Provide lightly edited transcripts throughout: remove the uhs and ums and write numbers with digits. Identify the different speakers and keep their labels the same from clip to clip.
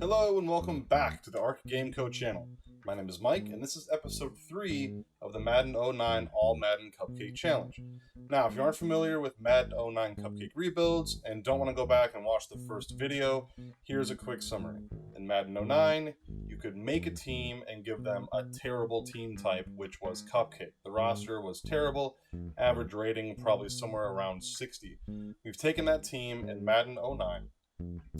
Speaker 1: Hello and welcome back to the Arc Game Code channel. My name is Mike and this is episode 3 of the Madden 09 All-Madden Cupcake Challenge. Now, if you aren't familiar with Madden 09 Cupcake rebuilds and don't want to go back and watch the first video, here's a quick summary. In Madden 09, you could make a team and give them a terrible team type, which was Cupcake. The roster was terrible, average rating probably somewhere around 60. We've taken that team in Madden 09.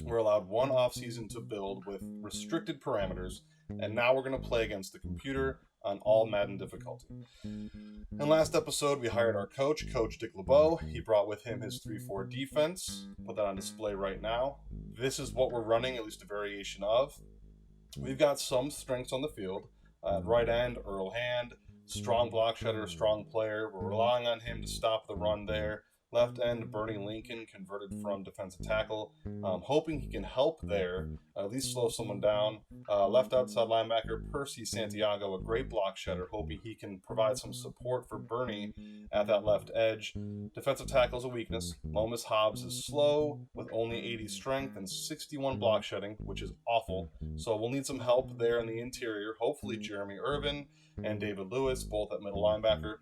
Speaker 1: We're allowed one offseason to build with restricted parameters, and now we're going to play against the computer on all Madden difficulty. In last episode, we hired our coach, Coach Dick LeBeau. He brought with him his 3-4 defense. Put that on display right now. This is what we're running, at least a variation of. We've got some strengths on the field. At right end, Earl Hand, strong block shedder, strong player. We're relying on him to stop the run there. Left end, Bernie Lincoln, converted from defensive tackle. Hoping he can help there, at least slow someone down. Left outside linebacker, Percy Santiago, a great block shedder, hoping he can provide some support for Bernie at that left edge. Defensive tackle is a weakness. Lomas Hobbs is slow, with only 80 strength and 61 block shedding, which is awful. So we'll need some help there in the interior. Hopefully Jeremy Irvin and David Lewis, both at middle linebacker,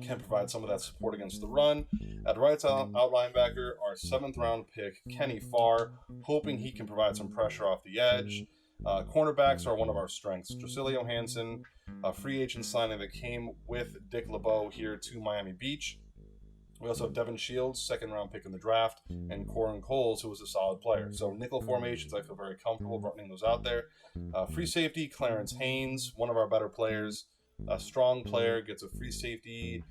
Speaker 1: can provide some of that support against the run. At right out linebacker, our 7th round pick, Kenny Farr, hoping he can provide some pressure off the edge. Cornerbacks are one of our strengths. Dracilio Hansen, a free agent signing that came with Dick LeBeau here to Miami Beach. We also have Devin Shields, 2nd round pick in the draft, and Corin Coles, who was a solid player. So nickel formations, I feel very comfortable running those out there. Free safety, Clarence Haynes, one of our better players. A strong player gets a free safety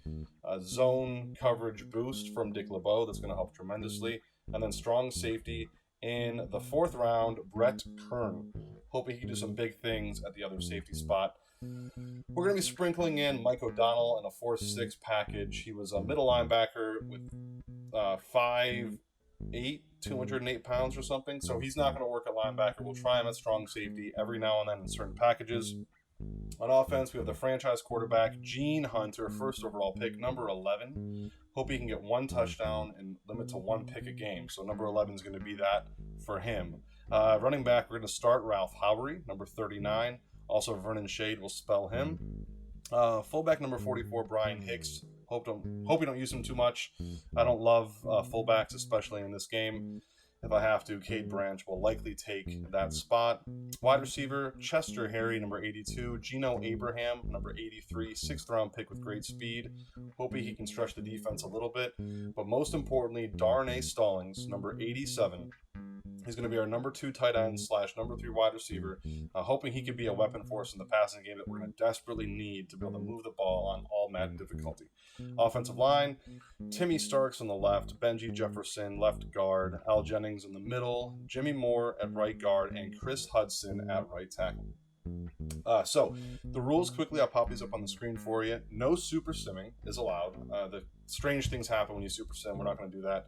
Speaker 1: zone coverage boost from Dick LeBeau. That's going to help tremendously. And then strong safety in the 4th round, Brett Kern. Hoping he can do some big things at the other safety spot. We're going to be sprinkling in Mike O'Donnell in a 4-6 package. He was a middle linebacker with 5'8", 208 pounds or something. So he's not going to work at linebacker. We'll try him at strong safety every now and then in certain packages. On offense, we have the franchise quarterback, Gene Hunter, 1st overall pick, number 11. Hope he can get 1 touchdown and limit to 1 pick a game. So number 11 is going to be that for him. Running back, we're going to start Ralph Howery, number 39. Also, Vernon Shade will spell him. Fullback, number 44, Brian Hicks. Hope we don't use him too much. I don't love fullbacks, especially in this game. If I have to, Cade Branch will likely take that spot. Wide receiver, Chester Harry, number 82. Gino Abraham, number 83. 6th round pick with great speed. Hoping he can stretch the defense a little bit. But most importantly, Darnay Stallings, number 87. He's going to be our number 2 tight end / number 3 wide receiver. Hoping he can be a weapon for us in the passing game that we're going to desperately need to be able to move the ball on all Madden difficulty. Offensive line, Timmy Starks on the left, Benji Jefferson, left guard, Al Jennings in the middle, Jimmy Moore at right guard, and Chris Hudson at right tackle. So, the rules quickly, I'll pop these up on the screen for you. No super simming is allowed. The strange things happen when you super sim. We're not going to do that.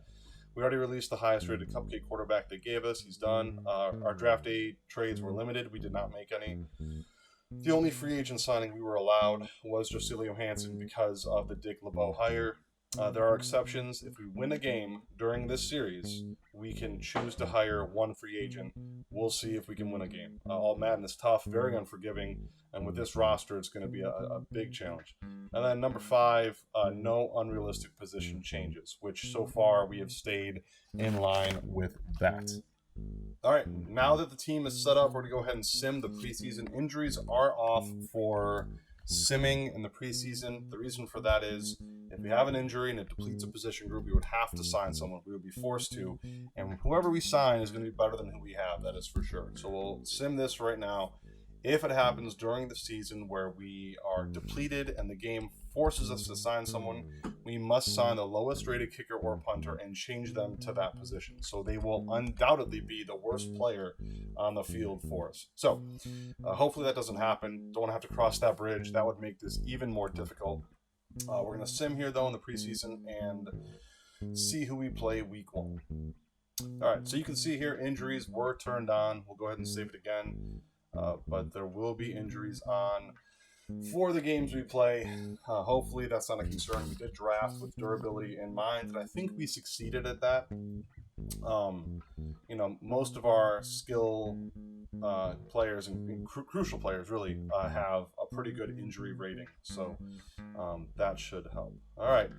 Speaker 1: We already released the highest rated Cupcake quarterback they gave us. He's done. Our draft day trades were limited. We did not make any. The only free agent signing we were allowed was Dracilio Hansen because of the Dick LeBeau hire. There are exceptions. If we win a game during this series, we can choose to hire 1 free agent. We'll see if we can win a game. All Madden is tough, very unforgiving, and with this roster, it's going to be a big challenge. And then number 5, no unrealistic position changes, which so far we have stayed in line with that. All right, now that the team is set up, we're going to go ahead and sim the preseason. Injuries are off for simming in the preseason. The reason for that is if we have an injury and it depletes a position group, we would have to sign someone. We would be forced to. And whoever we sign is going to be better than who we have. That is for sure. So we'll sim this right now. If it happens during the season where we are depleted and the game forces us to sign someone, we must sign the lowest rated kicker or punter and change them to that position. So they will undoubtedly be the worst player on the field for us. So hopefully that doesn't happen. Don't have to cross that bridge. That would make this even more difficult. We're going to sim here, though, in the preseason and see who we play week 1. All right, so you can see here injuries were turned on. We'll go ahead and save it again. But there will be injuries on for the games we play. Hopefully that's not a concern. We did draft with durability in mind, and I think we succeeded at that. Most of our skill players and crucial players really have a pretty good injury rating, so that should help. All right.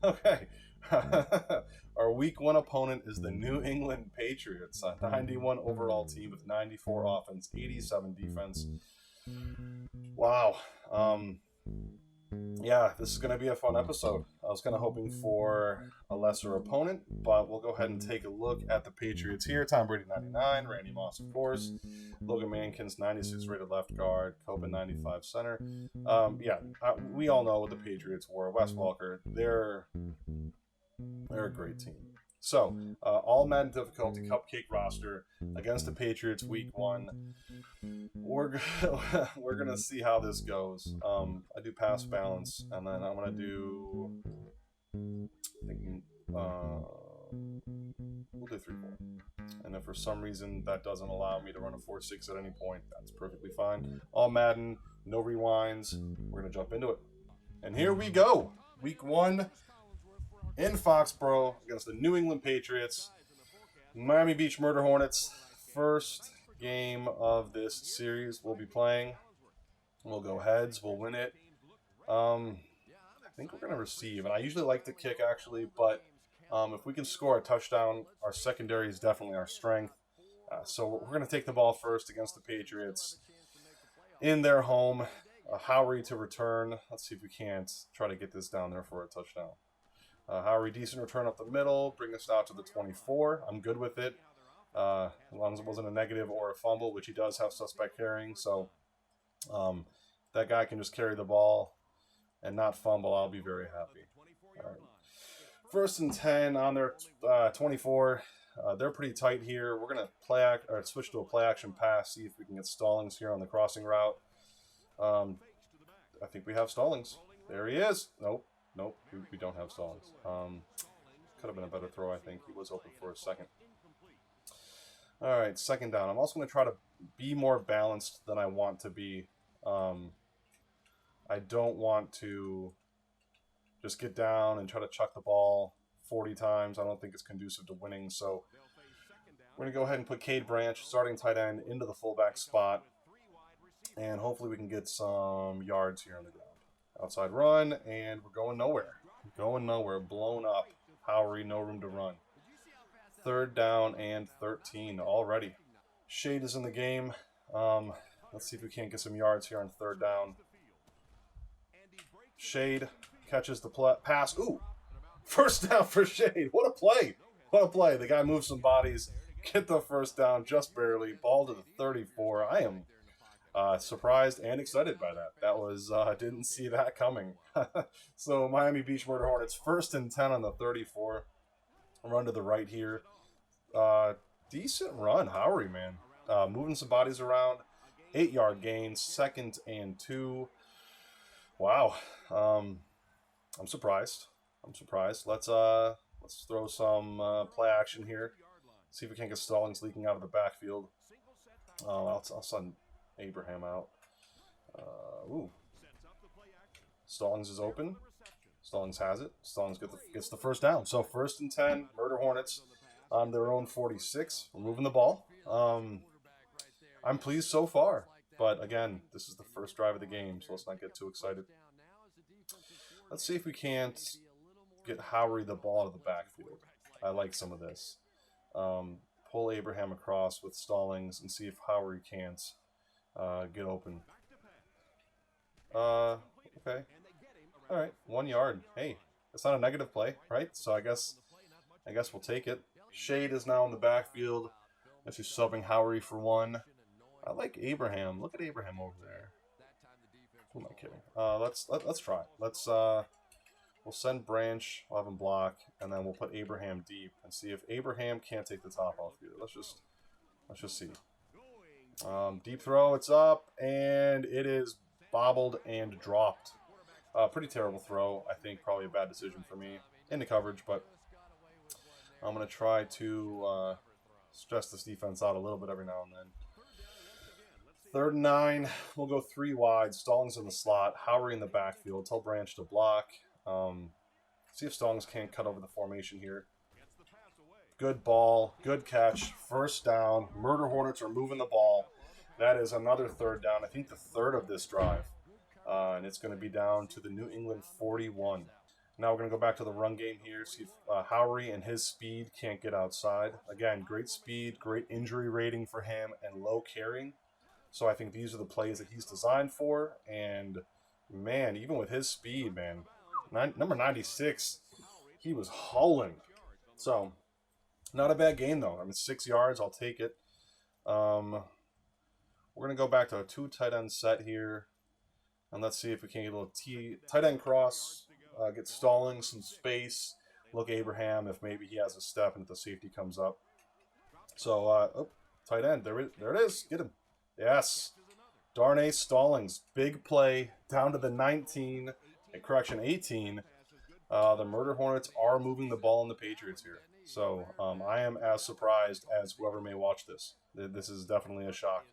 Speaker 1: Okay. Our week 1 opponent is the New England Patriots, a 91 overall team with 94 offense, 87 defense. Wow. Yeah, this is going to be a fun episode. I was kind of hoping for a lesser opponent, but we'll go ahead and take a look at the Patriots here. Tom Brady, 99. Randy Moss, of course. Logan Mankins, 96 rated left guard. Copen, 95 center. We all know what the Patriots were. Wes Welker, they're a great team. So, all-Madden difficulty cupcake roster against the Patriots week 1. We're gonna see how this goes. I do pass balance, and then I'm gonna do. We'll do 3-4. And if for some reason that doesn't allow me to run a 4-6 at any point, that's perfectly fine. All Madden, no rewinds. We're gonna jump into it, and here we go. Week 1 in Foxborough against the New England Patriots. Miami Beach Murder Hornets. First game of this series we'll be playing. We'll go heads. We'll win it. I think we're going to receive. And I usually like to kick, actually. But if we can score a touchdown, our secondary is definitely our strength. So we're going to take the ball first against the Patriots in their home. Howery to return. Let's see if we can't try to get this down there for a touchdown. Howery, decent return up the middle. Bring us out to the 24. I'm good with it. As long as it wasn't a negative or a fumble, which he does have suspect carrying. So that guy can just carry the ball and not fumble. I'll be very happy. All right. 1st and 10 on their 24. They're pretty tight here. We're going to switch to a play action pass, see if we can get Stallings here on the crossing route. I think we have Stallings. There he is. Nope, we don't have Stallings. Could have been a better throw, I think. He was open for a second. All right, 2nd down. I'm also going to try to be more balanced than I want to be. I don't want to just get down and try to chuck the ball 40 times. I don't think it's conducive to winning. So we're going to go ahead and put Cade Branch, starting tight end, into the fullback spot. And hopefully we can get some yards here on the ground. Outside run, and we're going nowhere. Blown up. Howery, no room to run. 3rd down and 13 already. Shade is in the game. Let's see if we can't get some yards here on 3rd down. Shade catches the pass. Ooh! 1st down for Shade. What a play. The guy moves some bodies. Get the 1st down just barely. Ball to the 34. I am surprised and excited by that. That was, didn't see that coming. So Miami Beach Murder Hornets, 1st and 10 on the 34. Run to the right here. Decent run, Howery, man. Moving some bodies around. 8-yard gain, 2nd and 2. Wow. I'm surprised. Let's throw some play action here. See if we can't get Stallings leaking out of the backfield. I'll send Abraham out. Stallings is open. Stallings has it. Stallings gets the 1st down. So 1st and 10, Murder Hornets on their own 46. We're moving the ball. I'm pleased so far. But again, this is the first drive of the game, so let's not get too excited. Let's see if we can't get Howery the ball out of the backfield. I like some of this. Pull Abraham across with Stallings and see if Howery can't get open. Okay. All right, 1 yard. Hey, that's not a negative play, right? So I guess we'll take it. Shade is now in the backfield. Guess he's subbing Howery for 1. I like Abraham. Look at Abraham over there. Who am I kidding? Let's try. We'll send Branch. We'll have him block, and then we'll put Abraham deep and see if Abraham can't take the top off here. Let's just see. Deep throw. It's up, and it is bobbled and dropped. Pretty terrible throw. I think probably a bad decision for me in the coverage, but I'm gonna try to stress this defense out a little bit every now and then. 3rd and 9. We'll go 3 wide. Stallings in the slot. Howery in the backfield. Tell Branch to block. See if Stallings can't cut over the formation here. Good ball, good catch, first down. Murder Hornets are moving the ball. That is another third down. I think the third of this drive. And it's going to be down to the New England 41. Now we're going to go back to the run game here. See if Howery and his speed can't get outside. Again, great speed, great injury rating for him, and low carrying. So I think these are the plays that he's designed for. And, man, even with his speed, man, number 96, he was hauling. So, not a bad game, though. I mean, 6 yards, I'll take it. We're going to go back to a 2 tight end set here. And let's see if we can get a little tight end cross, get stalling, some space. Look Abraham if maybe he has a step and if the safety comes up. So, tight end. There it is. Get him. Yes. Darnay Stallings. Big play down to the 19. Correction, 18. The Murder Hornets are moving the ball in the Patriots here. So, I am as surprised as whoever may watch this. This is definitely a shock.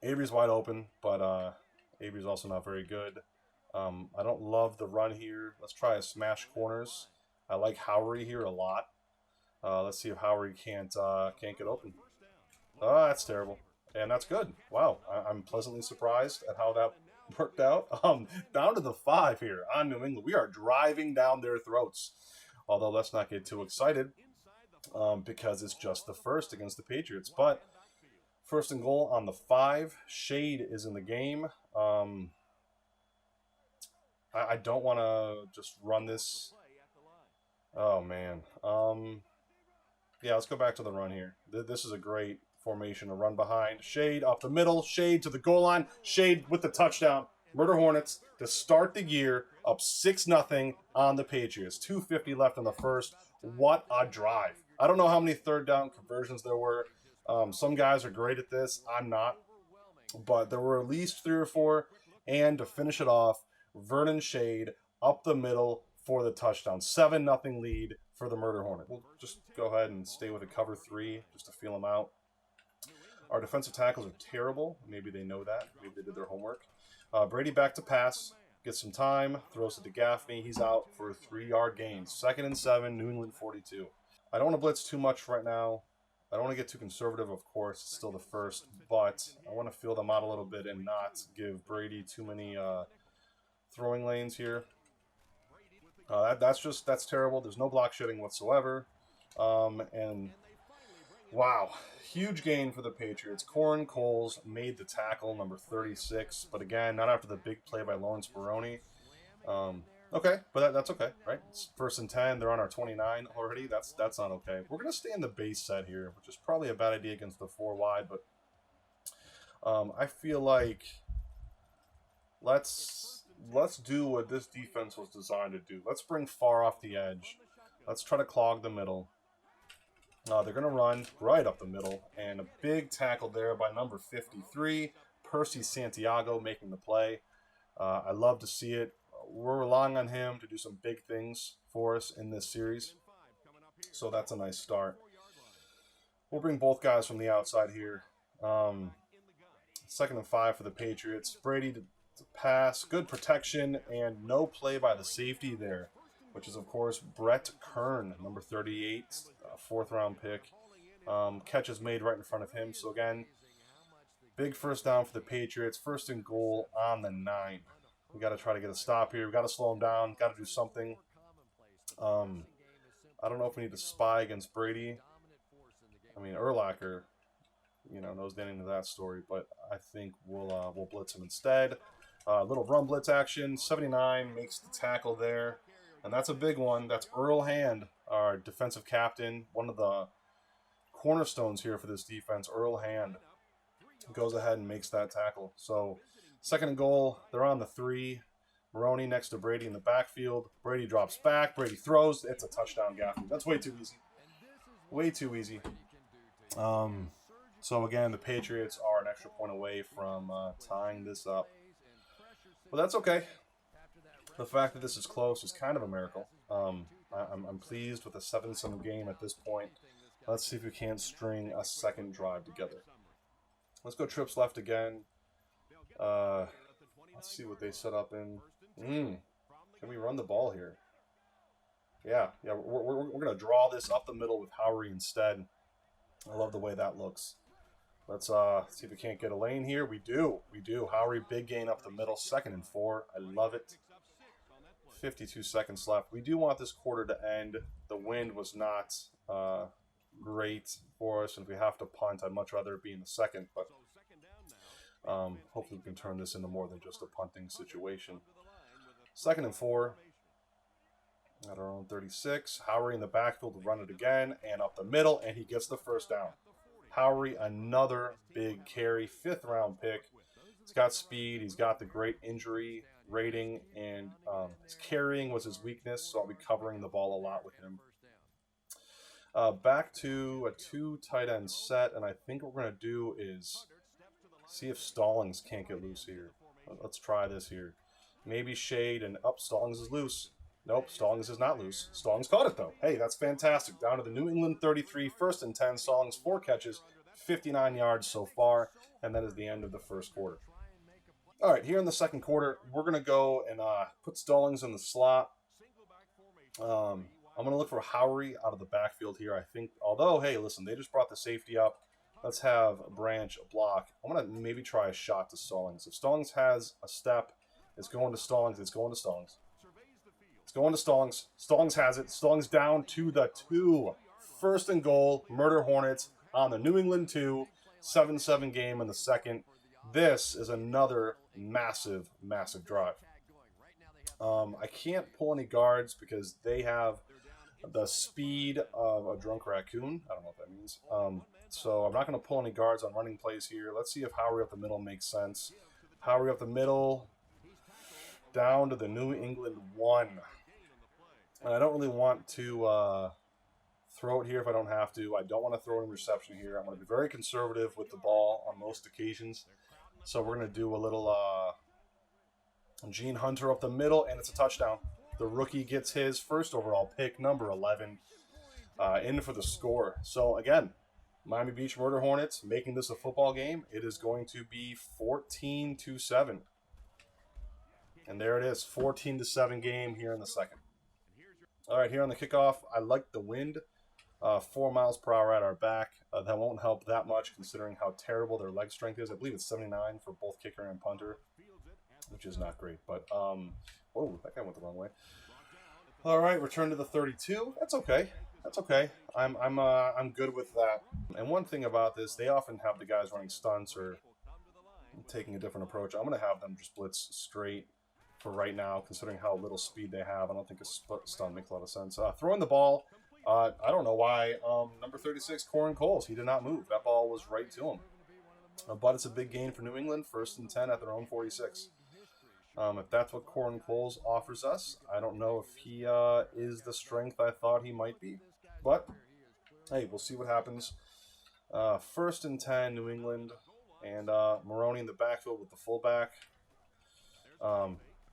Speaker 1: Avery's wide open, but Avery's also not very good. I don't love the run here. Let's try a smash corners. I like Howery here a lot. Let's see if Howery can't get open. Oh, that's terrible. And that's good. Wow, I'm pleasantly surprised at how that worked out. Down to the 5 here on New England. We are driving down their throats. Although let's not get too excited because it's just the first against the Patriots. But first and goal on the 5. Shade is in the game. I don't want to just run this. Oh, man. Yeah, let's go back to the run here. This is a great formation to run behind. Shade up the middle. Shade to the goal line. Shade with the touchdown. Murder Hornets to start the year up 6-0 on the Patriots. 2:50 left in the first. What a drive. I don't know how many third down conversions there were. Some guys are great at this. I'm not. But there were at least 3 or 4. And to finish it off, Vernon Shade up the middle for the touchdown. 7-0 lead for the Murder Hornet. We'll just go ahead and stay with a cover 3 just to feel them out. Our defensive tackles are terrible. Maybe they know that. Maybe they did their homework. Brady back to pass. Gets some time. Throws it to Gaffney. He's out for a 3-yard gain. 2nd and 7, New England 42. I don't want to blitz too much right now. I don't want to get too conservative, of course. It's still the first. But I want to feel them out a little bit and not give Brady too many throwing lanes here. That's terrible. There's no block shedding whatsoever. And wow, huge gain for the Patriots. Corin Coles made the tackle, number 36. But again, not after the big play by Lawrence Baroni. Okay, but that's okay, right? It's 1st and 10. They're on our 29 already. That's not okay. We're going to stay in the base set here, which is probably a bad idea against the 4 wide. But I feel like let's do what this defense was designed to do. Let's bring far off the edge. Let's try to clog the middle. They're going to run right up the middle. And a big tackle there by number 53, Percy Santiago, making the play. I love to see it. We're relying on him to do some big things for us in this series. So that's a nice start. We'll bring both guys from the outside here. 2nd and 5 for the Patriots. Brady to pass. Good protection and no play by the safety there, which is, of course, Brett Kern, number 38, 4th-round pick. Catch is made right in front of him. So, again, big first down for the Patriots. 1st and goal on the 9. We got to try to get a stop here. We got to slow him down. Got to do something. I don't know if we need to spy against Brady. I mean, Urlacher, knows the ending to that story, but I think we'll blitz him instead. Little run blitz action. 79 makes the tackle there. And that's a big one. That's Earl Hand, our defensive captain, one of the cornerstones here for this defense. Earl Hand goes ahead and makes that tackle. So 2nd and goal. They're on the 3. Maroney next to Brady in the backfield. Brady drops back. Brady throws. It's a touchdown, Gaffney. That's way too easy. Way too easy. So, again, the Patriots are an extra point away from tying this up. But that's okay. The fact that this is close is kind of a miracle. I'm pleased with a 7-7 game at this point. Let's see if we can't string a second drive together. Let's go trips left again. Let's see what they set up in. Can we run the ball here? Yeah, we're going to draw this up the middle with Howery instead. I love the way that looks. Let's see if we can't get a lane here. We do. Howery, big gain up the middle, 2nd and 4. I love it. 52 seconds left. We do want this quarter to end. The wind was not great for us, and if we have to punt, I'd much rather it be in the second, but hopefully we can turn this into more than just a punting situation. 2nd and 4 at our own 36. Howery in the backfield to run it again, and up the middle, and he gets the first down. Howery, another big carry, 5th round pick. He's got speed, he's got the great injury rating, and his carrying was his weakness, so I'll be covering the ball a lot with him. Back to a 2 tight end set, and I think what we're going to do is see if Stallings can't get loose here. Let's try this here. Maybe shade, and Stallings is loose. Nope, Stallings is not loose. Stallings caught it, though. Hey, that's fantastic. Down to the New England 33, 1st and 10. Stallings, 4 catches, 59 yards so far, and that is the end of the first quarter. All right, here in the second quarter, we're going to go and put Stallings in the slot. I'm going to look for Howery out of the backfield here, I think. Although, hey, listen, they just brought the safety up. Let's have Branch block. I'm going to maybe try a shot to Stallings. If Stallings has a step, it's going to Stallings. It's going to Stallings. It's going to Stallings. Stallings has it. Stallings down to the 2. 1st and goal. Murder Hornets on the New England 2. 7-7 game in the second. This is another massive, massive drive. I can't pull any guards because they have the speed of a drunk raccoon. I don't know what that means. So I'm not going to pull any guards on running plays here. Let's see if Howery up the middle makes sense. Howery up the middle, down to the New England 1. And I don't really want to throw it here if I don't have to. I don't want to throw it in reception here. I'm going to be very conservative with the ball on most occasions. So we're going to do a little Gene Hunter up the middle, and it's a touchdown. The rookie gets his 1st overall pick, number 11, in for the score. So again, Miami Beach Murder Hornets making this a football game. It is going to be 14-7. And there it is, 14-7 game here in the second. All right, here on the kickoff, I like the wind. 4 miles per hour at our back. That won't help that much considering how terrible their leg strength is. I believe it's 79 for both kicker and punter, which is not great. But, oh, that guy went the wrong way. All right, return to the 32. That's okay. That's okay. I'm good with that. And one thing about this, they often have the guys running stunts or taking a different approach. I'm going to have them just blitz straight for right now, considering how little speed they have. I don't think a stunt makes a lot of sense. Throwing the ball, I don't know why. Number 36, Corin Coles, he did not move. That ball was right to him. But it's a big gain for New England, 1st and 10 at their own 46. If that's what Corin Coles offers us, I don't know if he is the strength I thought he might be. But, hey, we'll see what happens. 1st and 10, New England. And Maroney in the backfield with the fullback.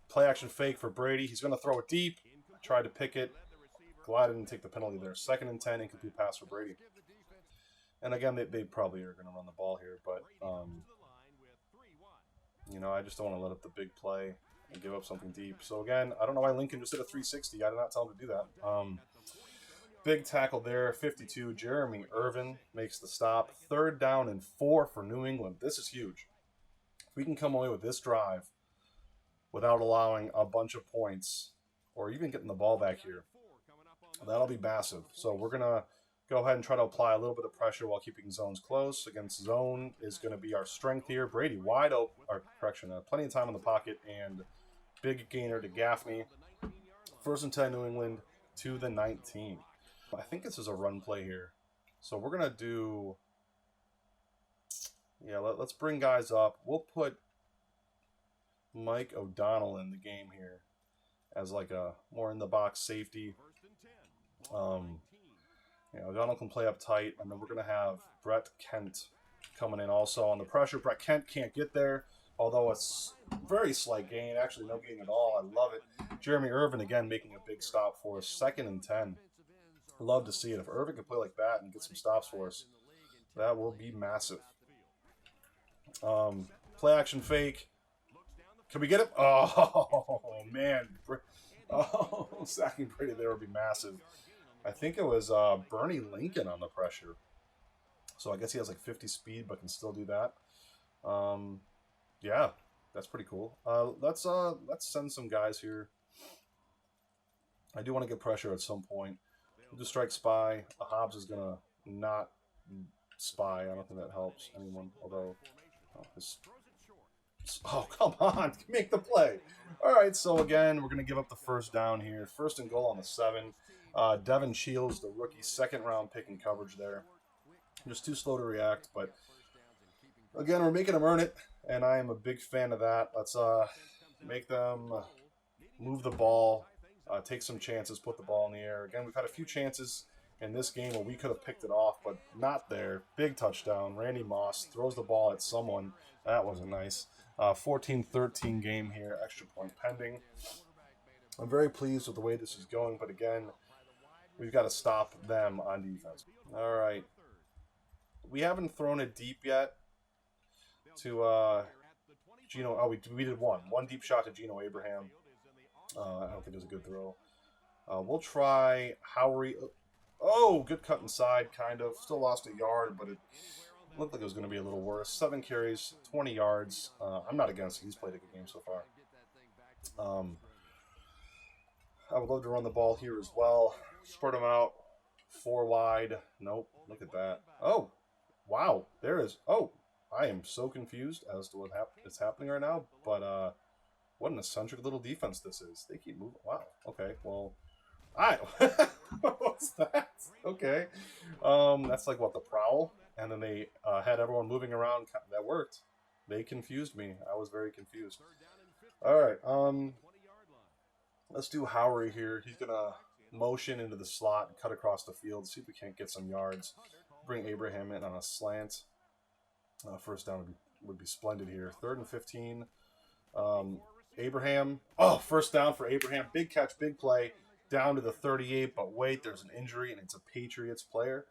Speaker 1: Play action fake for Brady. He's going to throw it deep. Tried to pick it. Glad didn't take the penalty there. 2nd and 10, incomplete pass for Brady. And again, they probably are going to run the ball here. But, you know, I just don't want to let up the big play and give up something deep. So again, I don't know why Lincoln just did a 360. I did not tell him to do that. Big tackle there, 52. Jeremy Irvin makes the stop. 3rd down and 4 for New England. This is huge. If we can come away with this drive without allowing a bunch of points or even getting the ball back here, that'll be massive. So we're going to go ahead and try to apply a little bit of pressure while keeping zones close. Against zone is going to be our strength here. Brady wide open, or correction, plenty of time in the pocket, and big gainer to Gaffney. 1st and 10, New England to the 19. I think this is a run play here. So we're going to do, yeah, let's bring guys up. We'll put Mike O'Donnell in the game here as like a more in-the-box safety. Yeah, O'Donnell can play up tight, and then we're going to have Brett Kent coming in also on the pressure. Brett Kent can't get there, although it's very slight gain. Actually, no gain at all. I love it. Jeremy Irvin, again, making a big stop for us. 2nd and 10. Love to see it. If Irvin can play like that and get some stops for us, that will be massive. Play action fake. Can we get it? Oh, man. Oh, sacking Brady there would be massive. I think it was Bernie Lincoln on the pressure. So I guess he has like 50 speed, but can still do that. Yeah, that's pretty cool. Let's send some guys here. I do want to get pressure at some point. We'll just strike spy. Hobbs is gonna not spy. I don't think that helps anyone. Although, oh come on, make the play. All right, so again, we're gonna give up the first down here. First and goal on the 7. Devin Shields, the rookie, second-round pick in coverage there. Just too slow to react, but again, we're making them earn it, and I am a big fan of that. Let's make them move the ball, take some chances, put the ball in the air. Again, we've had a few chances in this game where we could have picked it off, but not there. Big touchdown. Randy Moss throws the ball at someone. That wasn't nice. 14-13 game here, extra point pending. I'm very pleased with the way this is going, but again, we've got to stop them on defense. All right. We haven't thrown it deep yet to Gino. Oh, we did one. One deep shot to Gino Abraham. I don't think it was a good throw. We'll try Howery. Oh, good cut inside, kind of. Still lost a yard, but it looked like it was going to be a little worse. 7 carries, 20 yards. I'm not against it. He's played a good game so far. I would love to run the ball here as well. Spread him out. 4 wide. Nope. Look at that. Oh, wow. There is. Oh, I am so confused as to what is happening right now. But what an eccentric little defense this is. They keep moving. Wow. Okay. Well, what's that? Okay. That's like what, the prowl? And then they had everyone moving around. That worked. They confused me. I was very confused. All right. Let's do Howery here. He's gonna motion into the slot and cut across the field. See if we can't get some yards. Bring Abraham in on a slant. First down would be splendid here. 3rd and 15. Abraham. Oh, first down for Abraham. Big catch, big play. Down to the 38, but wait, there's an injury, and it's a Patriots player.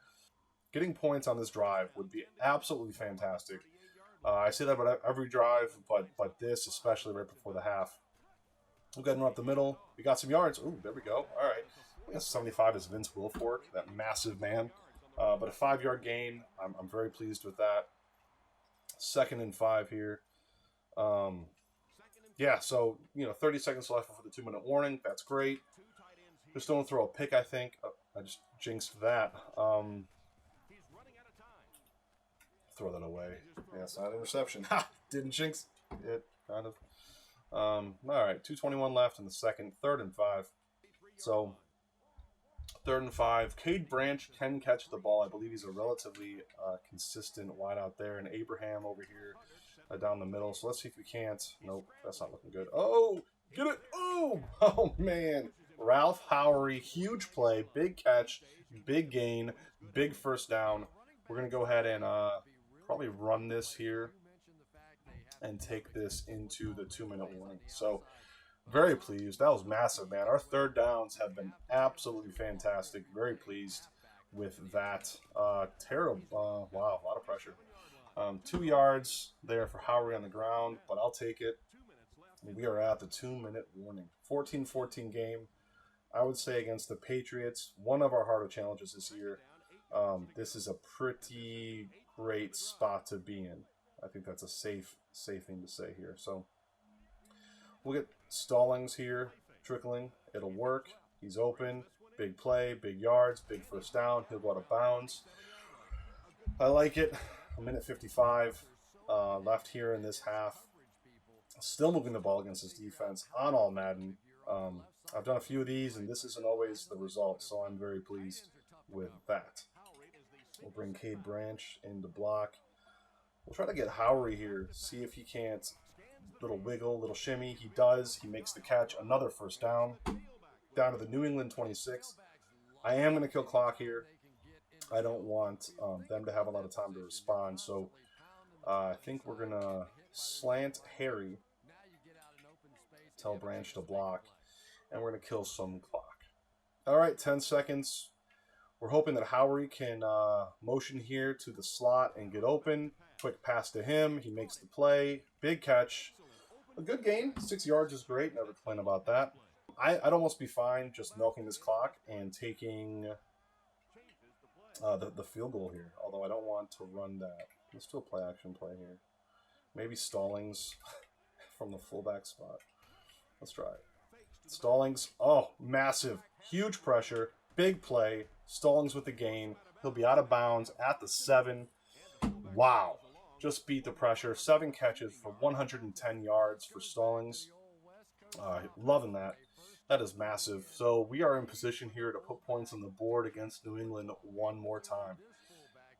Speaker 1: Getting points on this drive would be absolutely fantastic. I say that about every drive, but this, especially right before the half. We'll go ahead and run up the middle. We got some yards. Ooh, there we go. All right. I guess 75 is Vince Wilfork, that massive man. But a 5-yard gain. I'm very pleased with that. 2nd and 5 here. Yeah, so, 30 seconds left for the 2-minute warning. That's great. Just don't throw a pick, I think. Oh, I just jinxed that. Throw that away. Yeah, it's not an interception. Ha! Didn't jinx it, kind of. All right, 2:21 left in the second. 3rd and 5. So, 3rd and 5. Cade Branch can catch the ball. I believe he's a relatively consistent wide out there. And Abraham over here down the middle. So let's see if we can't. Nope, that's not looking good. Oh, get it. Oh, oh man. Ralph Howery, huge play, big catch, big gain, big first down. We're going to go ahead and probably run this here and take this into the 2-minute warning. So, very pleased. That was massive, man. Our 3rd downs have been absolutely fantastic. Very pleased with that. Terrible. Wow, a lot of pressure. 2 yards there for Howery on the ground, but I'll take it. We are at the 2-minute warning. 14-14 game. I would say against the Patriots, one of our harder challenges this year. This is a pretty great spot to be in. I think that's a safe thing to say here. So we'll get Stallings here trickling. It'll work. He's open. Big play, big yards, big first down. He'll go out of bounds. I like it. 1:55 left here in this half. Still moving the ball against his defense on All-Madden. I've done a few of these, and this isn't always the result, so I'm very pleased with that. We'll bring Cade Branch in to block. We'll try to get Howery here, see if he can't. Little wiggle, little shimmy. He does. He makes the catch. Another first down. Down to the New England 26. I am going to kill clock here. I don't want them to have a lot of time to respond, so I think we're going to slant Harry. Tell Branch to block. And we're going to kill some clock. All right, 10 seconds. We're hoping that Howery can motion here to the slot and get open. Quick pass to him. He makes the play. Big catch. A good gain. 6 yards is great. Never complain about that. I'd almost be fine just milking this clock and taking the field goal here. Although I don't want to run that. Let's do a play action play here. Maybe Stallings from the fullback spot. Let's try it. Stallings. Oh, massive. Huge pressure. Big play. Stallings with the gain. He'll be out of bounds at the 7. Wow. Just beat the pressure. 7 catches for 110 yards for Stallings. Loving that. That is massive. So we are in position here to put points on the board against New England one more time.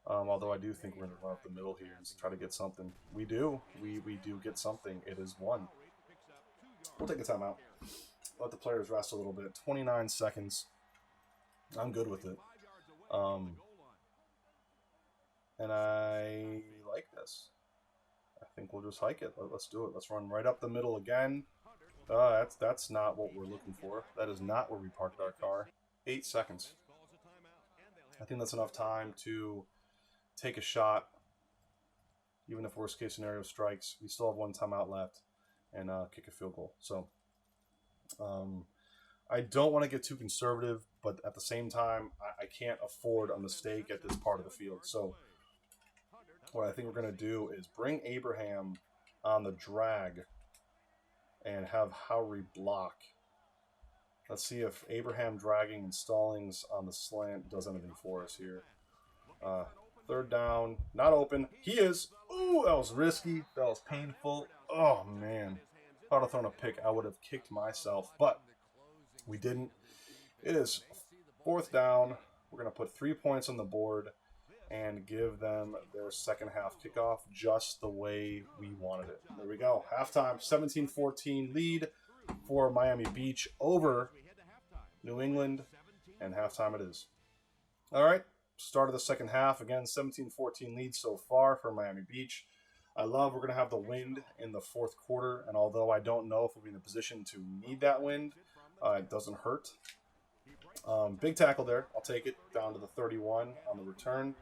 Speaker 1: Although I do think we're going to run up the middle here and try to get something. We do. We do get something. It is 1. We'll take a timeout. Let the players rest a little bit. 29 seconds. I'm good with it. And I like this. I think we'll just hike it. Let's do it. Let's run right up the middle again. That's not what we're looking for. That is not where we parked our car. 8 seconds. I think that's enough time to take a shot. Even if worst case scenario strikes, we still have 1 timeout left and kick a field goal. So I don't want to get too conservative, but at the same time, I can't afford a mistake at this part of the field. So what I think we're going to do is bring Abraham on the drag and have Howry block. Let's see if Abraham dragging and Stallings on the slant does anything for us here. 3rd down, not open. He is. Ooh, that was risky. That was painful. Oh, man. If I'd have thrown a pick, I would have kicked myself, but we didn't. It is 4th down. We're going to put 3 points on the board and give them their second half kickoff just the way we wanted it. There we go. Halftime, 17-14 lead for Miami Beach over New England, and halftime it is. All right, start of the second half. Again, 17-14 lead so far for Miami Beach. I love we're going to have the wind in the 4th quarter, and although I don't know if we'll be in a position to need that wind, it doesn't hurt. Big tackle there. I'll take it down to the 31 on the return.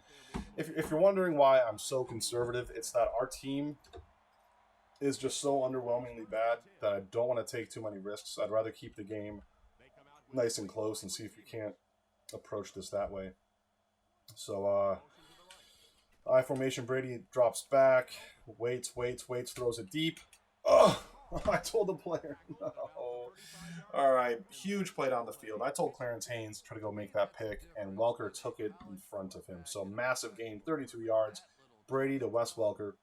Speaker 1: If you're wondering why I'm so conservative, it's that our team is just so underwhelmingly bad that I don't want to take too many risks. I'd rather keep the game nice and close and see if we can't approach this that way. So, I formation, Brady drops back, waits, throws it deep. Oh, I told the player, no. All right, huge play down the field. I told Clarence Haynes to try to go make that pick, and Welker took it in front of him. So massive gain, 32 yards. Brady to Wes Welker.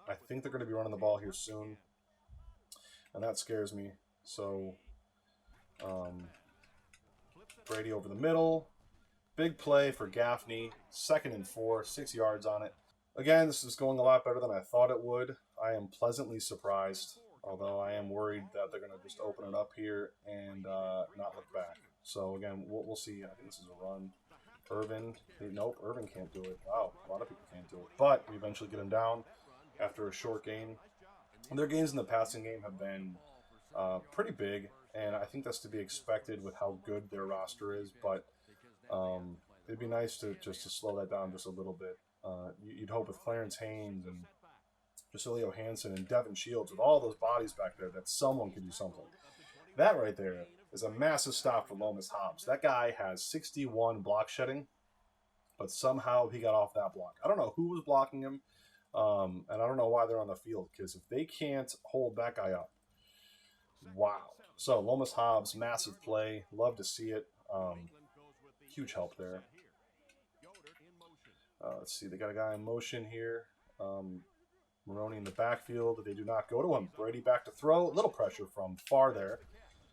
Speaker 1: I think they're going to be running the ball here soon, and that scares me. So Brady over the middle. Big play for Gaffney. 2nd and 4, 6 yards on it. Again, this is going a lot better than I thought it would. I am pleasantly surprised, although I am worried that they're going to just open it up here and not look back. So, again, we'll see. I think this is a run. Irvin. Nope, Irvin can't do it. Wow, a lot of people can't do it. But we eventually get him down after a short gain. And their gains in the passing game have been pretty big, and I think that's to be expected with how good their roster is. But it'd be nice to slow that down just a little bit. You'd hope with Clarence Haynes and Jasilio Hansen and Devin Shields, with all those bodies back there, that someone could do something. That right there is a massive stop for Lomas Hobbs. That guy has 61 block shedding, but somehow he got off that block. I don't know who was blocking him, and I don't know why they're on the field, because if they can't hold that guy up, wow. So Lomas Hobbs, massive play. Love to see it. Huge help there. Let's see, they got a guy in motion here. Maroney in the backfield. They do not go to him. Brady back to throw. A little pressure from far there.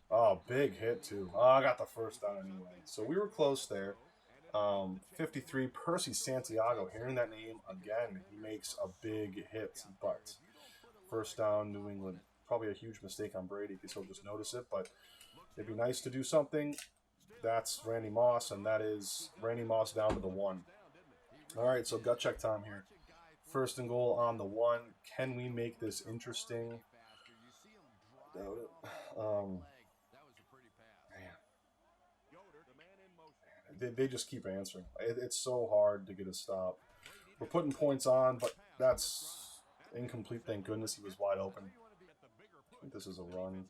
Speaker 1: Oh, big hit too. Oh, I got the first down anyway. So we were close there. 53, Percy Santiago. Hearing that name again, he makes a big hit. But first down, New England. Probably a huge mistake on Brady because he'll just notice it. But it'd be nice to do something. That's Randy Moss, and that is Randy Moss down to the 1. All right, so gut check time here. 1st and goal on the 1. Can we make this interesting? They just keep answering. It's so hard to get a stop. We're putting points on, but that's incomplete. Thank goodness he was wide open. I think this is a run.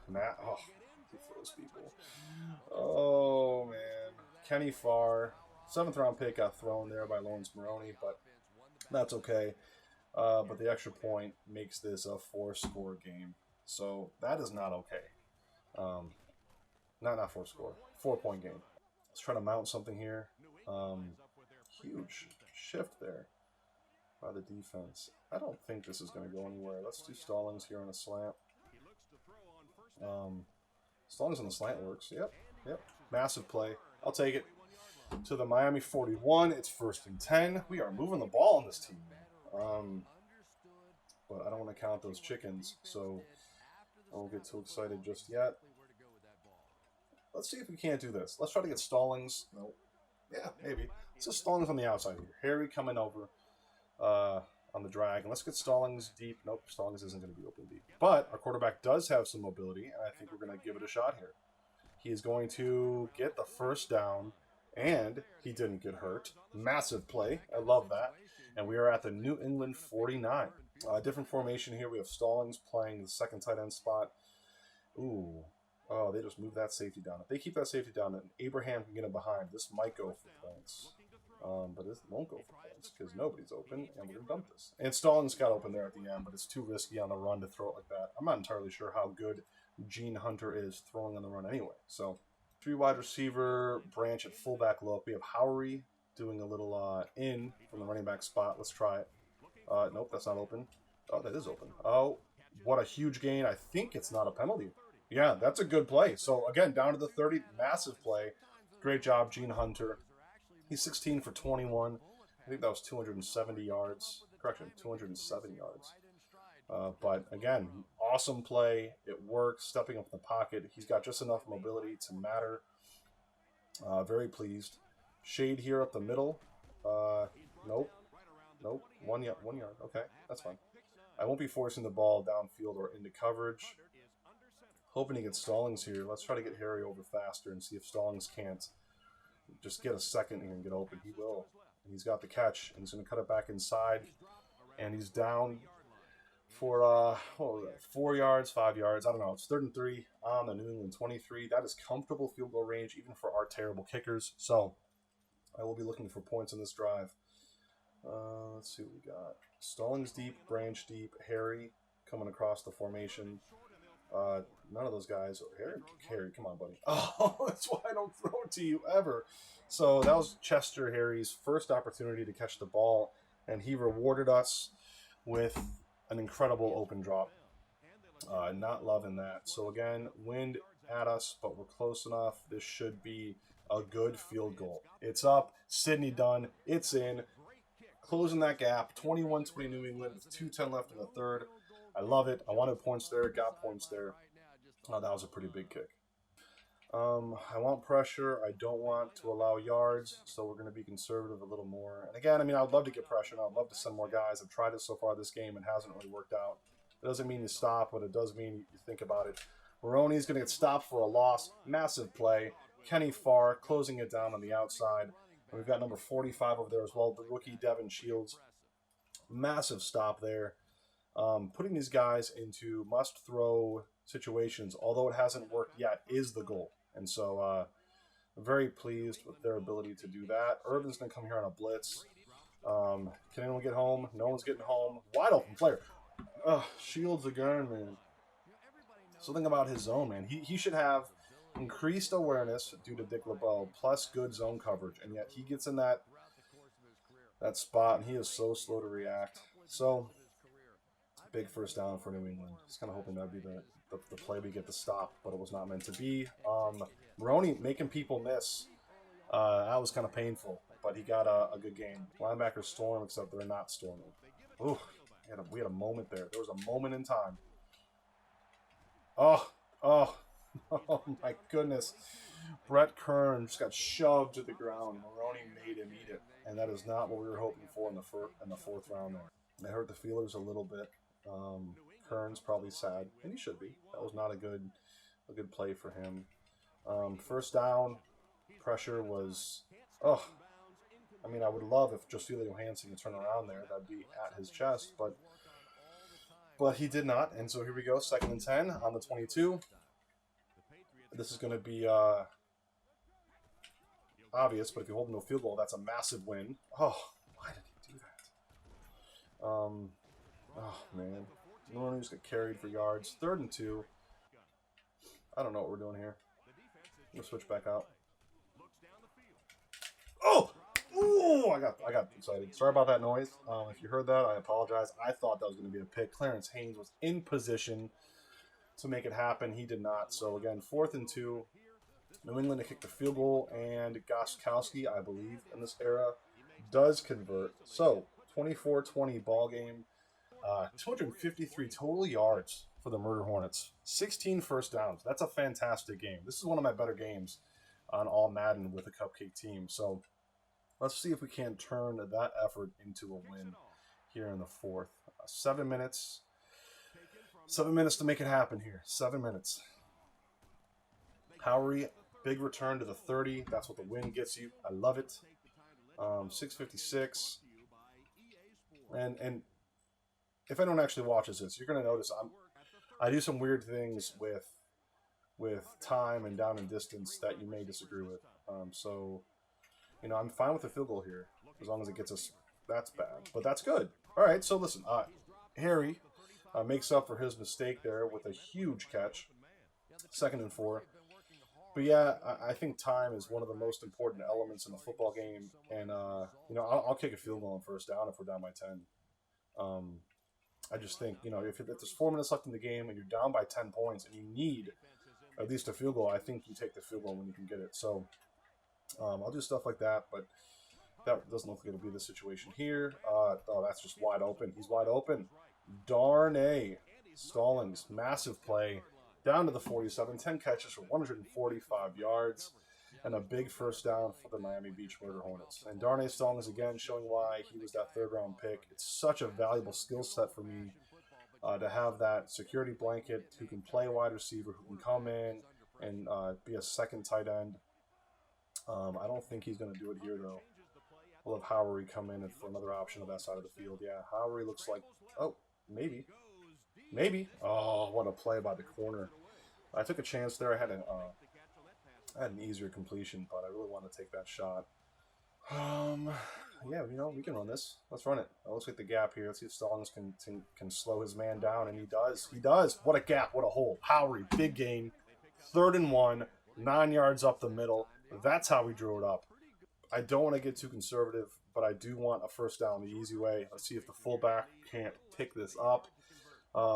Speaker 1: Matt. Oh, for those people. Oh, man. Kenny Farr. 7th round pick got thrown there by Lawrence Maroney, but that's okay. But the extra point makes this a 4-score game. So that is not okay. Not 4-score. 4-point game. Let's try to mount something here. Huge shift there by the defense. I don't think this is going to go anywhere. Let's do Stallings here on a slant. Stallings on the slant works. Yep. Massive play. I'll take it. To the Miami 41. It's 1st and 10. We are moving the ball on this team. But I don't want to count those chickens, so I won't get too excited just yet. Let's see if we can't do this. Let's try to get Stallings. Nope. Yeah, maybe. Let's just Stallings on the outside here. Harry coming over on the drag. And let's get Stallings deep. Nope, Stallings isn't going to be open deep. But our quarterback does have some mobility, and I think we're going to give it a shot here. He is going to get the first down, and he didn't get hurt. Massive play. I love that. And we are at the New England 49. Different formation here. We have Stallings playing the second tight end spot. Ooh. Oh, they just moved that safety down. If they keep that safety down, then Abraham can get him behind. This might go for points. But this won't go for points because nobody's open, and we're going to dump this. And Stallings got open there at the end, but it's too risky on the run to throw it like that. I'm not entirely sure how good Gene Hunter is throwing on the run anyway. So, 3 wide receiver, branch at fullback look. We have Howery doing a little in from the running back spot. Let's try it. Nope, that's not open. Oh, that is open. Oh, what a huge gain. I think it's not a penalty. Yeah, that's a good play. So, again, down to the 30. Massive play. Great job, Gene Hunter. He's 16 for 21. I think that was 270 yards. Correction, 207 yards. But, again, awesome play. It works. Stepping up in the pocket. He's got just enough mobility to matter. Very pleased. Shade here up the middle. Nope. 1 yard. Okay, that's fine. I won't be forcing the ball downfield or into coverage. Hoping to get Stallings here. Let's try to get Harry over faster and see if Stallings can't just get a second here and get open. He will. And he's got the catch. And he's going to cut it back inside. And he's down for 4 yards, 5 yards. I don't know. It's 3rd and 3 on the New England 23. That is comfortable field goal range even for our terrible kickers. So I will be looking for points in this drive. Let's see what we got. Stallings deep, Branch deep, Harry coming across the formation. None of those guys. Harry, come on, buddy. Oh, that's why I don't throw it to you ever. So that was Chester Harry's first opportunity to catch the ball, and he rewarded us with an incredible open drop. Not loving that. So again, wind at us, but we're close enough. This should be a good field goal. It's up. Sydney done. It's in. Closing that gap. 21-20 New England with 2:10 left in the third. I love it. I wanted points there. Got points there. That was a pretty big kick. I want pressure. I don't want to allow yards, so we're going to be conservative a little more. And again, I mean, I'd love to get pressure, and I'd love to send more guys. I've tried it so far this game. It hasn't really worked out. It doesn't mean you stop, but it does mean you think about it. Maroney's going to get stopped for a loss. Massive play. Kenny Farr closing it down on the outside. And we've got number 45 over there as well, the rookie Devin Shields. Massive stop there. Putting these guys into must-throw situations, although it hasn't worked yet, is the goal. And so I'm very pleased with their ability to do that. Urban's going to come here on a blitz. Can anyone get home? No one's getting home. Wide open player. Shields again, man. Something about his zone, man. He should have increased awareness due to Dick LeBeau, plus good zone coverage, and yet he gets in that spot, and he is so slow to react. So, big first down for New England. Just kind of hoping that would be the play we get the stop, but it was not meant to be. Maroney making people miss. That was kind of painful, but he got a good game. Linebackers storm, except they're not storming. Ooh, we had a moment there. There was a moment in time. Oh my goodness. Brett Kern just got shoved to the ground. Maroney made him eat it, and that is not what we were hoping for in the fourth round there. They hurt the feelers a little bit. Kern's probably sad, and he should be. That was not a good play for him. First down, pressure was, I mean, I would love if Jocelyn Johansson could turn around there. That'd be at his chest, but But he did not, and so here we go, 2nd and 10 on the 22. This is going to be obvious, but if you hold him to a field goal, that's a massive win. Oh, why did he do that? Oh, man. Normally just get carried for yards. 3rd and 2. I don't know what we're doing here. We'll switch back out. Oh! Ooh, I got excited. Sorry about that noise. If you heard that, I apologize. I thought that was going to be a pick. Clarence Haynes was in position to make it happen. He did not. So, again, 4th and 2. New England to kick the field goal, and Gostkowski, I believe, in this era, does convert. So, 24-20 ball game. 253 total yards for the Murder Hornets. 16 first downs. That's a fantastic game. This is one of my better games on All-Madden with a Cupcake team. So, let's see if we can turn that effort into a win here in the 4th. 7 minutes. 7 minutes to make it happen here. 7 minutes. Howery, big return to the 30. That's what the win gets you. I love it. 6:56. And if anyone actually watches this, you're going to notice I do some weird things with time and down and distance that you may disagree with. So, you know, I'm fine with the field goal here as long as it gets us. That's bad, but that's good. All right, so listen, Harry makes up for his mistake there with a huge catch. 2nd and 4. But yeah, I think time is one of the most important elements in a football game, and you know, I'll kick a field goal on 1st down if we're down by 10. I just think, you know, if there's 4 minutes left in the game and you're down by 10 points and you need at least a field goal, I think you take the field goal when you can get it. So I'll do stuff like that, but that doesn't look like it'll be the situation here. Oh, that's just wide open. He's wide open. Darn A. Stallings, massive play. Down to the 47, 10 catches for 145 yards, and a big 1st down for the Miami Beach Murder Hornets. And Darnay Stallings, again, showing why he was that 3rd-round pick. It's such a valuable skill set for me to have that security blanket who can play wide receiver, who can come in and be a 2nd tight end. I don't think he's going to do it here, though. We'll have Howery come in for another option on that side of the field. Yeah, Howery looks like, oh, maybe. Maybe. Oh, what a play by the corner. I took a chance there. I had an easier completion, but I really want to take that shot. Yeah, you know, we can run this. Let's run it. Let's get the gap here. Let's see if Stallings can slow his man down, and he does. He does. What a gap. What a hole. Howery, big gain. 3rd and 1, 9 yards up the middle. That's how we drew it up. I don't want to get too conservative, but I do want a 1st down the easy way. Let's see if the fullback can't pick this up.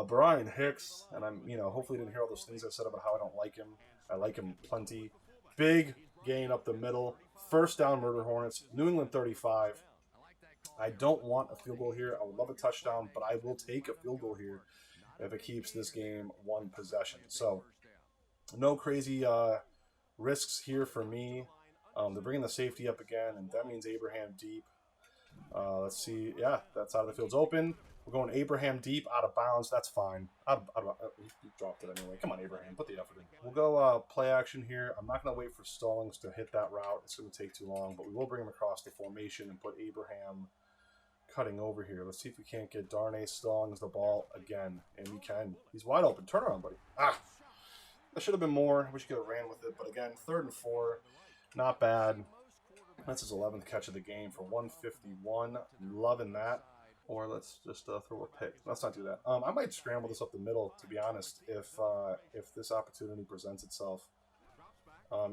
Speaker 1: Brian Hicks, and hopefully you didn't hear all those things I said about how I don't like him. I like him plenty. Big gain up the middle. 1st down, Murder Hornets. New England 35. I don't want a field goal here. I would love a touchdown, but I will take a field goal here if it keeps this game 1 possession. So, no crazy risks here for me. They're bringing the safety up again, and that means Abraham deep. Let's see. Yeah, that side of the field's open. We're going Abraham deep, out of bounds. That's fine. You dropped it anyway. Come on, Abraham. Put the effort in. We'll go play action here. I'm not going to wait for Stallings to hit that route. It's going to take too long, but we will bring him across the formation and put Abraham cutting over here. Let's see if we can't get Darnay Stallings the ball again. And we can. He's wide open. Turn around, buddy. That should have been more. Wish you could have ran with it. But again, 3rd and 4. Not bad. That's his 11th catch of the game for 151. Loving that. Or let's just throw a pick. Let's not do that. I might scramble this up the middle, to be honest, if this opportunity presents itself.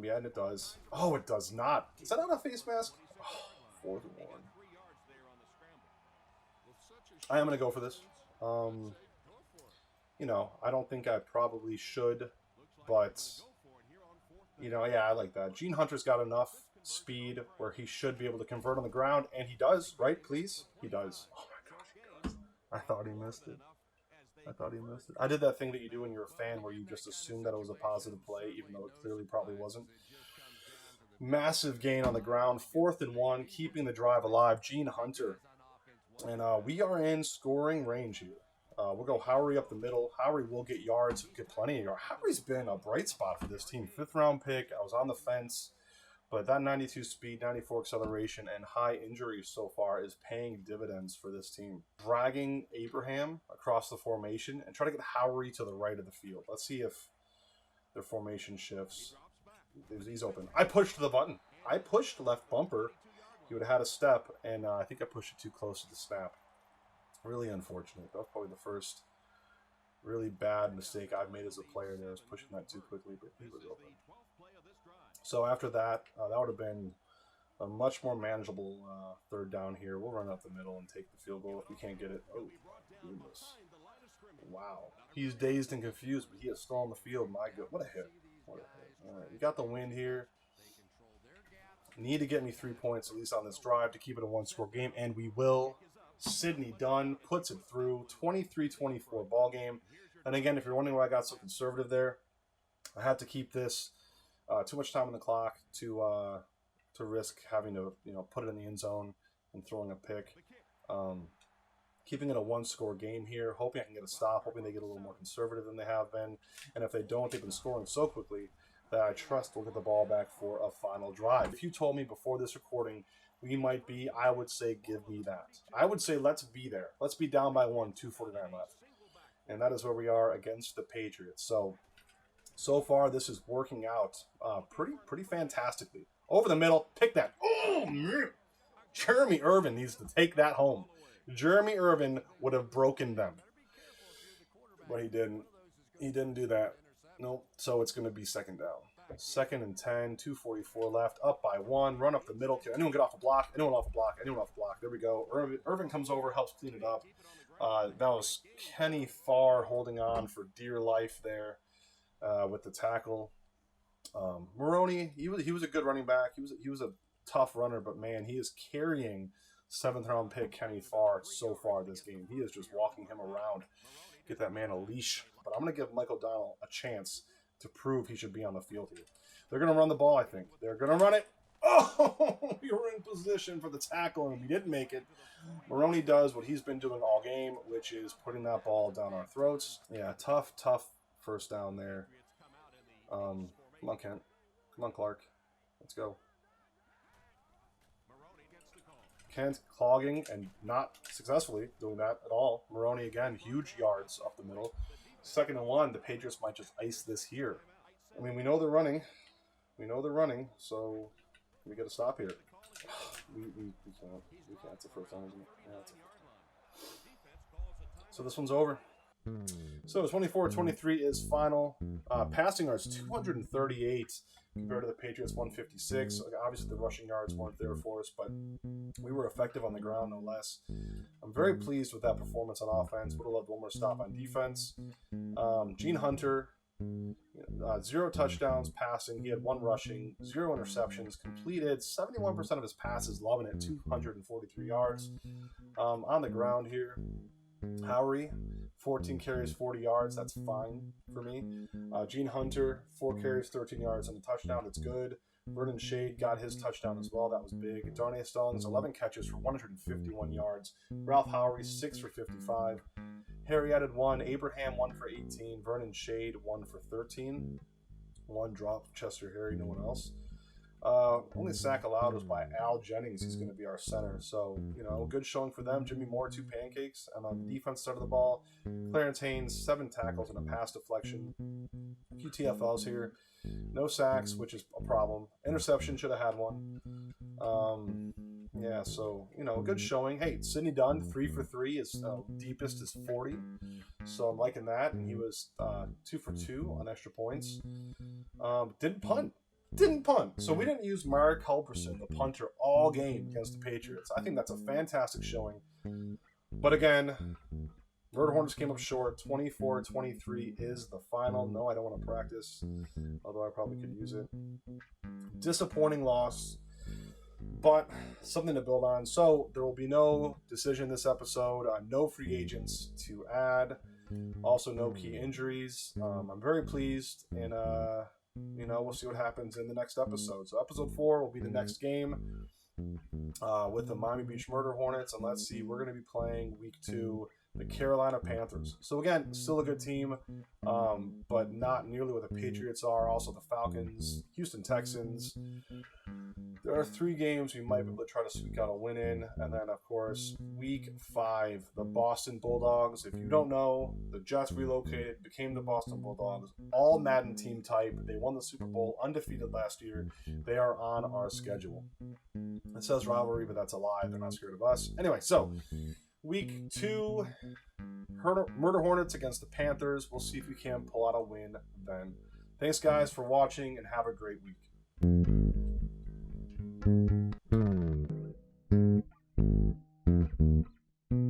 Speaker 1: Yeah, and it does. Oh, it does not. Is that not a face mask? Oh, 4th and 1. I am going to go for this. You know, I don't think I probably should, but, you know, yeah, I like that. Gene Hunter's got enough speed where he should be able to convert on the ground, and he does, right, please? He does. Oh, my gosh, he does. I thought he missed it. I did that thing that you do when you're a fan where you just assume that it was a positive play, even though it clearly probably wasn't. Massive gain on the ground. 4th and 1, keeping the drive alive. Gene Hunter. And we are in scoring range here. We'll go Howery up the middle. Howery will get yards, get plenty of yards. Howery's been a bright spot for this team. 5th round pick. I was on the fence But that 92 speed, 94 acceleration, and high injury so far is paying dividends for this team. Dragging Abraham across the formation and try to get Howery to the right of the field. Let's see if their formation shifts. He's open. I pushed the button. I pushed left bumper. He would have had a step, and I think I pushed it too close to the snap. Really unfortunate. That was probably the first really bad mistake I've made as a player there, was pushing that too quickly, but he was open. So after that, that would have been a much more manageable third down here. We'll run up the middle and take the field goal if we can't get it. Oh, goodness. Wow. He's dazed and confused, but he is still on the field. My God. What a hit. What a hit. All right, we got the win here. Need to get me 3 points, at least on this drive, to keep it a one-score game, and we will. Sidney Dunn puts it through. 23-24 ball game. And again, if you're wondering why I got so conservative there, I had to keep this too much time on the clock to risk having to put it in the end zone and throwing a pick. Keeping it a one-score game here, hoping I can get a stop, hoping they get a little more conservative than they have been. And if they don't, they've been scoring so quickly that I trust we'll get the ball back for a final drive. If you told me before this recording we might be, I would say give me that. I would say let's be there. Let's be down by 1, 2:49 left. And that is where we are against the Patriots. So far, this is working out pretty fantastically. Over the middle, pick that. Oh, man. Jeremy Irvin needs to take that home. Jeremy Irvin would have broken them. But he didn't. He didn't do that. Nope. So it's going to be second down. 2nd and 10, 2:44 left, up by 1, run up the middle. Can anyone get off the block? Anyone off the block? Anyone off the block? There we go. Irvin comes over, helps clean it up. That was Kenny Farr holding on for dear life there with the tackle. Maroney, he was a good running back. He was a tough runner, but man, he is carrying 7th-round pick Kenny Farr so far this game. He is just walking him around. Get that man a leash. But I'm going to give Mike O'Donnell a chance to prove he should be on the field here. They're going to run the ball, I think. They're going to run it. Oh, we were in position for the tackle, and we didn't make it. Maroney does what he's been doing all game, which is putting that ball down our throats. Yeah, tough first down there. Come on, Kent. Come on, Clark. Let's go. Kent clogging and not successfully doing that at all. Maroney again, huge yards up the middle. 2nd and 1, the Patriots might just ice this here. I mean, we know they're running. So we got to stop here. We can't. It's the first time, isn't it? Yeah, so this one's over. So 24-23 is final. Passing yards 238 compared to the Patriots 156. Obviously, the rushing yards weren't there for us, but we were effective on the ground no less. I'm very pleased with that performance on offense. Would have loved one more stop on defense. Gene Hunter, 0 touchdowns passing. He had 1 rushing, 0 interceptions. Completed 71% of his passes, loving it. 243 yards on the ground here. Howery, 14 carries, 40 yards. That's fine for me. Gene Hunter, 4 carries, 13 yards, and a touchdown. That's good. Vernon Shade got his touchdown as well. That was big. Darnay Stallings, 11 catches for 151 yards. Ralph Howery, 6 for 55. Harry added 1. Abraham, 1 for 18. Vernon Shade, 1 for 13. 1 drop. Chester Harry, no one else. Only sack allowed was by Al Jennings. He's going to be our center. So, good showing for them. Jimmy Moore, 2 pancakes. And on the defense side of the ball, Clarence Haynes, 7 tackles and a pass deflection. A few TFLs here. No sacks, which is a problem. Interception, should have had 1. Yeah, so, a good showing. Hey, Sidney Dunn, 3 for 3. His deepest is 40. So I'm liking that. And he was 2 for 2 on extra points. Didn't punt. So we didn't use Mark Culberson, the punter, all game against the Patriots. I think that's a fantastic showing. But again, Murder Hornets came up short. 24-23 is the final. No, I don't want to practice, although I probably could use it. Disappointing loss, but something to build on. So there will be no decision this episode. No free agents to add. Also, no key injuries. I'm very pleased, and we'll see what happens in the next episode. So episode 4 will be the next game with the Miami Beach Murder Hornets, and let's see, we're going to be playing week 2 the Carolina Panthers. So again, still a good team, but not nearly what the Patriots are. Also the Falcons, Houston Texans. There are 3 games we might be able to try to squeak out a win in. And then, of course, week 5, the Boston Bulldogs. If you don't know, the Jets relocated, became the Boston Bulldogs. All-Madden team type. They won the Super Bowl undefeated last year. They are on our schedule. It says rivalry, but that's a lie. They're not scared of us. Anyway, so week 2, Murder Hornets against the Panthers. We'll see if we can pull out a win then. Thanks, guys, for watching, and have a great week.